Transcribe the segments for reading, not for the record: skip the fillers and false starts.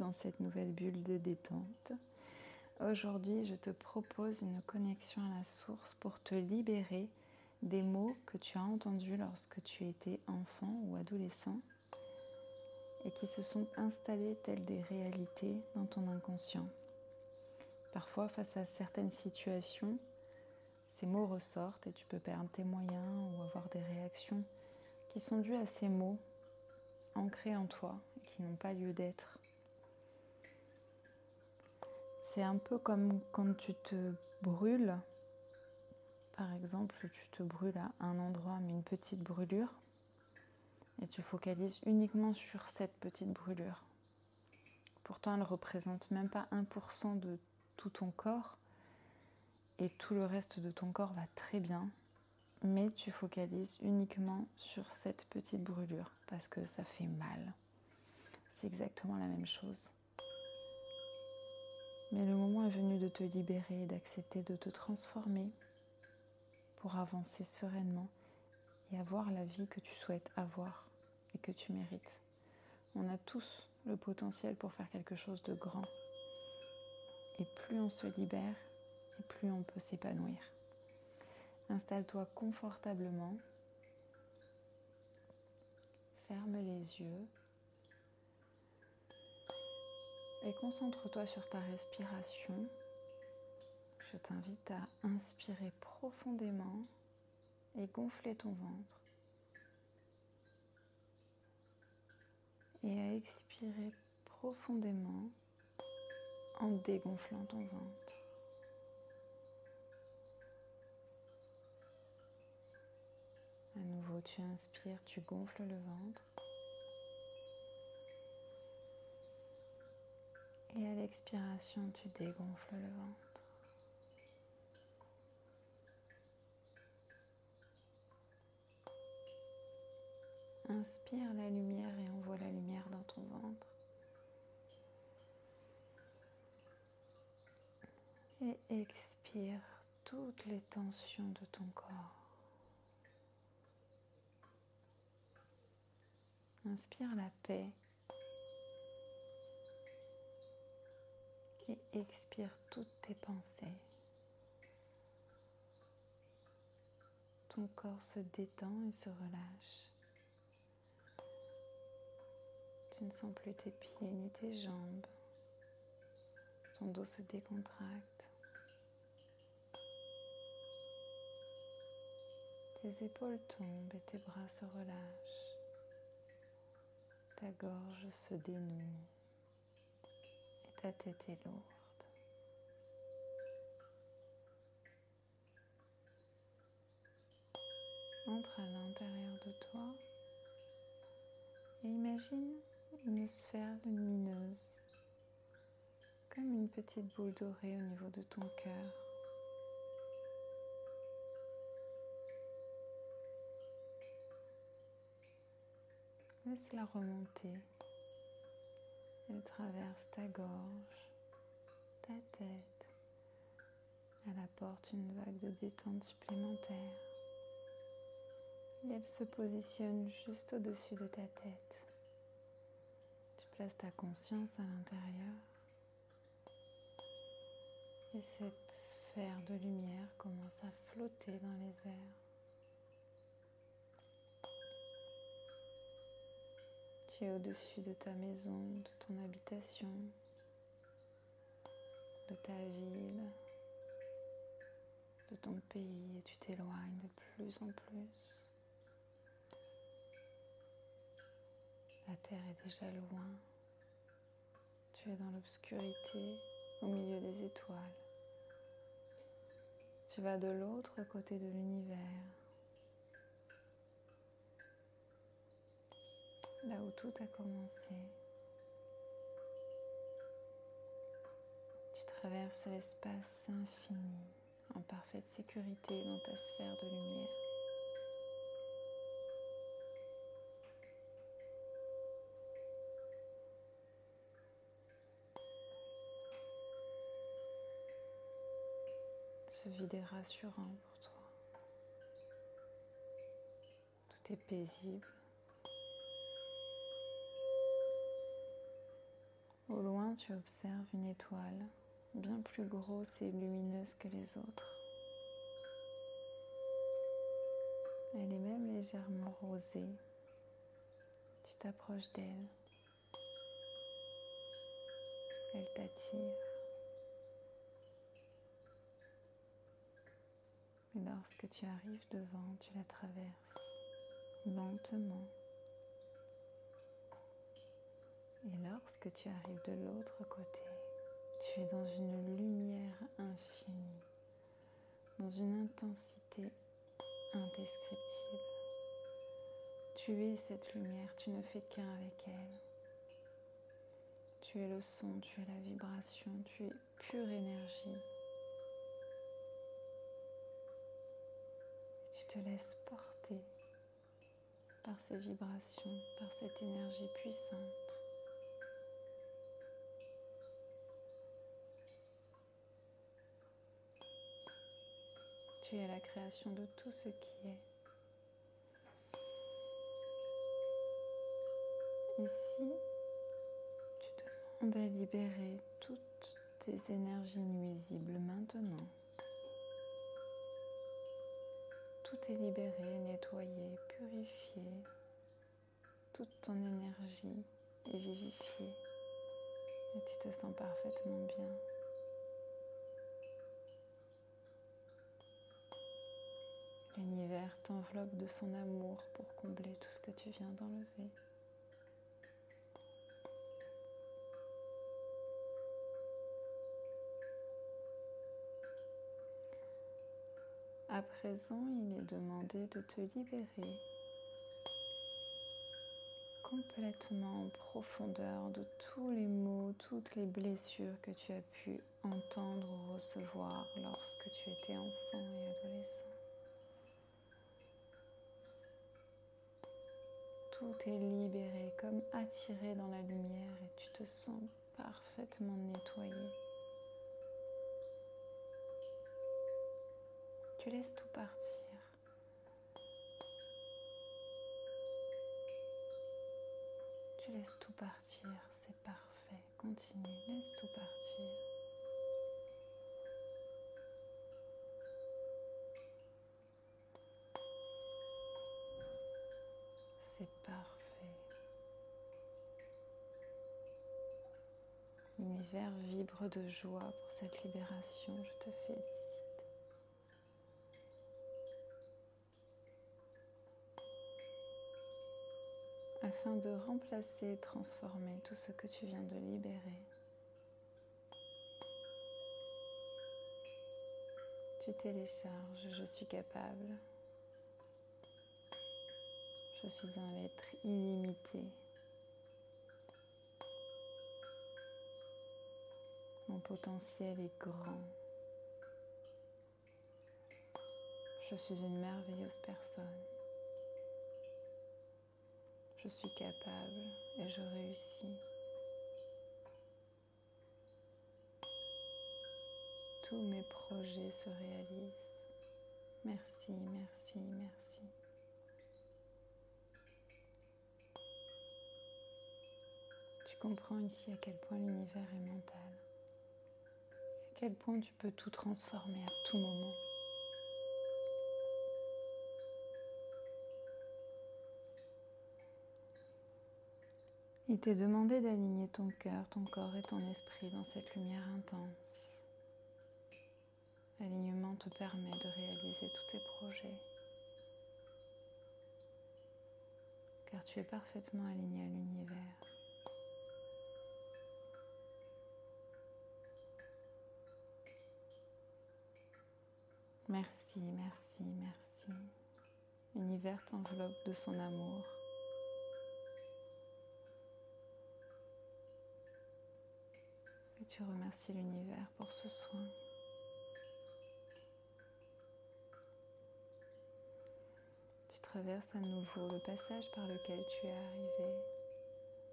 dans cette nouvelle bulle de détente. Aujourd'hui, je te propose une connexion à la source pour te libérer des mots que tu as entendus lorsque tu étais enfant ou adolescent et qui se sont installés tels des réalités dans ton inconscient. Parfois, face à certaines situations, ces mots ressortent et tu peux perdre tes moyens ou avoir des réactions qui sont dues à ces mots ancrés en toi et qui n'ont pas lieu d'être. C'est un peu comme quand tu te brûles. Par exemple, tu te brûles à un endroit, mais une petite brûlure, et tu focalises uniquement sur cette petite brûlure. Pourtant, elle ne représente même pas 1% de tout ton corps, et tout le reste de ton corps va très bien, mais tu focalises uniquement sur cette petite brûlure, parce que ça fait mal. C'est exactement la même chose. Mais le moment est venu de te libérer, d'accepter de te transformer pour avancer sereinement et avoir la vie que tu souhaites avoir et que tu mérites. On a tous le potentiel pour faire quelque chose de grand. Et plus on se libère, et plus on peut s'épanouir. Installe-toi confortablement. Ferme les yeux. Et concentre-toi sur ta respiration. Je t'invite à inspirer profondément et gonfler ton ventre. Et à expirer profondément en dégonflant ton ventre. À nouveau, tu inspires, tu gonfles le ventre. Et à l'expiration, tu dégonfles le ventre. Inspire la lumière et envoie la lumière dans ton ventre. Et expire toutes les tensions de ton corps. Inspire la paix. Et expire toutes tes pensées. Ton corps se détend et se relâche. Tu ne sens plus tes pieds ni tes jambes. Ton dos se décontracte. Tes épaules tombent et tes bras se relâchent. Ta gorge se dénoue et ta tête est lourde. Entre à l'intérieur de toi et imagine une sphère lumineuse, comme une petite boule dorée au niveau de ton cœur. Laisse-la remonter. Elle traverse ta gorge, ta tête. Elle apporte une vague de détente supplémentaire. Et elle se positionne juste au-dessus de ta tête. Tu places ta conscience à l'intérieur. Et cette sphère de lumière commence à flotter dans les airs. Tu es au-dessus de ta maison, de ton habitation, de ta ville, de ton pays et tu t'éloignes de plus en plus. La terre est déjà loin. Tu es dans l'obscurité, au milieu des étoiles. Tu vas de l'autre côté de l'univers, là où tout a commencé. Tu traverses l'espace infini, en parfaite sécurité dans ta sphère de lumière. Ce vide est rassurant pour toi. Tout est paisible. Au loin, Maintenant, tu observes une étoile bien plus grosse et lumineuse que les autres. Elle est même légèrement rosée. Tu t'approches d'elle. Elle t'attire. Et lorsque tu arrives devant, tu la traverses lentement. Et lorsque tu arrives de l'autre côté, tu es dans une lumière infinie, dans une intensité indescriptible. Tu es cette lumière, tu ne fais qu'un avec elle. Tu es le son, tu es la vibration, tu es pure énergie. Et tu te laisses porter par ces vibrations, par cette énergie puissante. Tu es la création de tout ce qui est. Ici, tu te demandes à libérer toutes tes énergies nuisibles maintenant. Tout est libéré, nettoyé, purifié. Toute ton énergie est vivifiée et tu te sens parfaitement bien. L'univers t'enveloppe de son amour pour combler tout ce que tu viens d'enlever. À présent, il est demandé de te libérer complètement en profondeur de tous les maux, toutes les blessures que tu as pu entendre ou recevoir lorsque tu étais enfant et adolescent. Tout est libéré, comme attiré dans la lumière et tu te sens parfaitement nettoyé. Tu laisses tout partir. Tu laisses tout partir, c'est parfait. Continue, laisse tout partir. C'est parfait. L'univers vibre de joie pour cette libération. Je te félicite. Afin de remplacer et transformer tout ce que tu viens de libérer, tu télécharges « Je suis capable ». Je suis un être illimité. Mon potentiel est grand. Je suis une merveilleuse personne. Je suis capable et je réussis. Tous mes projets se réalisent. Merci, merci, merci. Tu comprends ici à quel point l'univers est mental. À quel point tu peux tout transformer à tout moment. Il t'est demandé d'aligner ton cœur, ton corps et ton esprit dans cette lumière intense. L'alignement te permet de réaliser tous tes projets, car tu es parfaitement aligné à l'univers. Merci, merci, merci. L'univers t'enveloppe de son amour. Et tu remercies l'univers pour ce soin. Tu traverses à nouveau le passage par lequel tu es arrivé.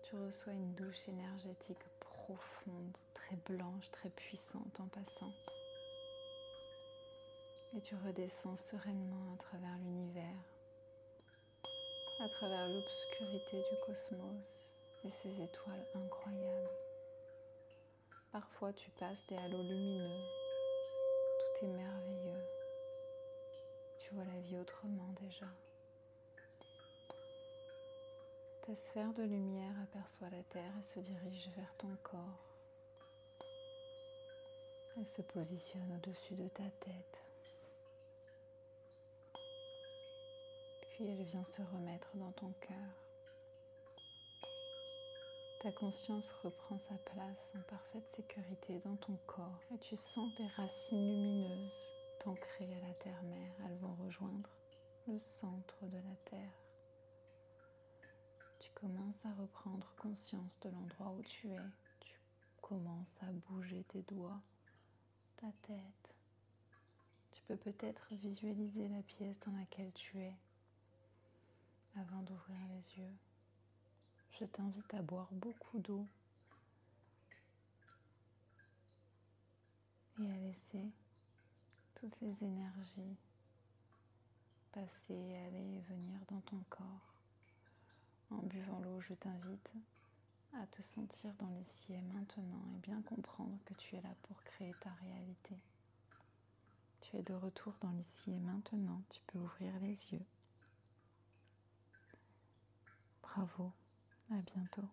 Tu reçois une douche énergétique profonde, très blanche, très puissante en passant. Et tu redescends sereinement à travers l'univers, à travers l'obscurité du cosmos et ses étoiles incroyables. Parfois tu passes des halos lumineux, tout est merveilleux. Tu vois la vie autrement déjà. Ta sphère de lumière aperçoit la terre et se dirige vers ton corps. Elle se positionne au-dessus de ta tête. Puis elle vient se remettre dans ton cœur. Ta conscience reprend sa place en parfaite sécurité dans ton corps et tu sens des racines lumineuses t'ancrer à la terre-mère. Elles vont rejoindre le centre de la terre. Tu commences à reprendre conscience de l'endroit où tu es. Tu commences à bouger tes doigts, ta tête. Tu peux peut-être visualiser la pièce dans laquelle tu es avant d'ouvrir les yeux. Je t'invite à boire beaucoup d'eau et à laisser toutes les énergies passer, aller et venir dans ton corps. En buvant l'eau, je t'invite à te sentir dans l'ici et maintenant et bien comprendre que tu es là pour créer ta réalité. Tu es de retour dans l'ici et maintenant, tu peux ouvrir les yeux. Bravo, à bientôt.